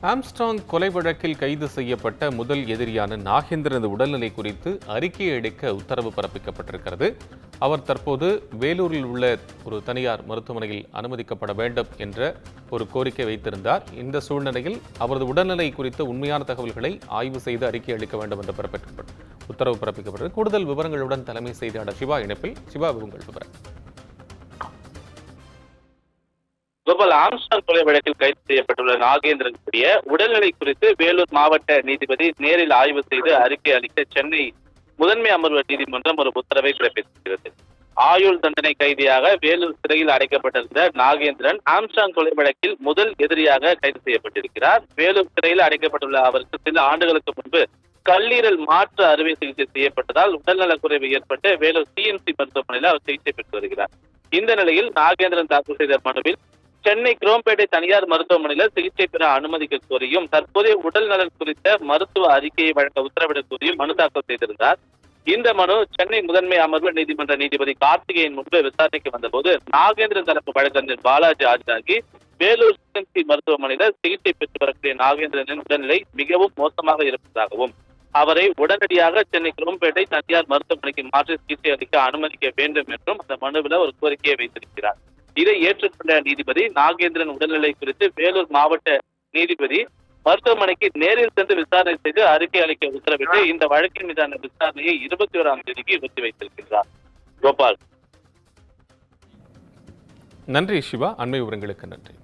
Armstrong கொலை வழக்கில் கைது செய்யப்பட்ட முதல் எதிரியான நாகேந்திரனது உடல்நிலை குறித்து அறிக்கை அளிக்க உத்தரவு பிறப்பிக்கப்பட்டிருக்கிறது. அவர் தற்போது வேலூரில் உள்ள ஒரு தனியார் மருத்துவமனையில் அனுமதிக்கப்பட வேண்டும் என்ற ஒரு கோரிக்கை வைத்திருந்தார். இந்த சூழ்நிலையில் அவரது உடல்நிலை குறித்த உண்மையான தகவல்களை ஆய்வு செய்து அறிக்கை அளிக்க வேண்டும் என்று உத்தரவு பிறப்பிக்கப்பட்டது. கூடுதல் விவரங்களுடன் தலைமை செய்தியாளர் சிவா இணைப்பில். சிவா, உங்கள் விவரம். கோபால், ஆம்ஸ்ட்ராங் கொலை வழக்கில் கைது செய்யப்பட்டுள்ள நாகேந்திரனுடைய உடல்நிலை குறித்து வேலூர் மாவட்ட நீதிபதி நேரில் ஆய்வு செய்து அறிக்கை அளிக்க சென்னை முதன்மை அமர்வு நீதிமன்றம் ஒரு உத்தரவை பிறப்பித்திருக்கிறது. ஆயுள் தண்டனை கைதியாக வேலூர் சிறையில் அடைக்கப்பட்டிருந்த நாகேந்திரன் ஆம்ஸ்ட்ராங் கொலை வழக்கில் முதல் எதிரியாக கைது செய்யப்பட்டிருக்கிறார். வேலூர் சிறையில் அடைக்கப்பட்டுள்ள அவருக்கு சில ஆண்டுகளுக்கு முன்பு கல்லீரல் மாற்று அறுவை சிகிச்சை செய்யப்பட்டதால் உடல்நலக்குறைவு ஏற்பட்டு வேலூர் சிஎம்சி மருத்துவமனையில் அவர் சிகிச்சை பெற்று வருகிறார். இந்த நிலையில் நாகேந்திரன் தாக்கல் செய்த மனுவில் சென்னை குரோம்பேட்டை தனியார் மருத்துவமனையில் சிகிச்சை பெற அனுமதிக்க கோரியும் தற்போதைய உடல் நலன் குறித்த மருத்துவ அறிக்கையை வழங்க உத்தரவிட கோரியும் மனு தாக்கல் செய்திருந்தார். இந்த மனு சென்னை முதன்மை அமர்வு நீதிமன்ற நீதிபதி கார்த்திகேயன் முன்பு விசாரணைக்கு வந்தபோது நாகேந்திரன் தரப்பு வழக்கறிஞர் பாலாஜி ஆஜராகி வேலூர் சிஎம்சி மருத்துவமனையில் சிகிச்சை பெற்று வரக்கூடிய நாகேந்திரனின் உடல்நிலை மிகவும் மோசமாக இருப்பதாகவும் அவரை உடனடியாக சென்னை குரோம்பேட்டை தனியார் மருத்துவமனைக்கு மாற்றி சிகிச்சை அளிக்க அனுமதிக்க வேண்டும் என்றும் அந்த மனுவில் ஒரு கோரிக்கையை வைத்திருக்கிறார். இதை ஏற்றுக்கொண்ட நீதிபதி நாகேந்திரன் உடல்நிலை குறித்து வேலூர் மாவட்ட நீதிபதி மருத்துவமனைக்கு நேரில் சென்று விசாரணை செய்து அறிக்கை அளிக்க உத்தரவிட்டு இந்த வழக்கின் மீதான விசாரணையை 21ஆம் தேதிக்கு ஒத்தி வைத்திருக்கிறார். கோபால், நன்றி சிவா. அண்மை விவரங்களுக்கு நன்றி.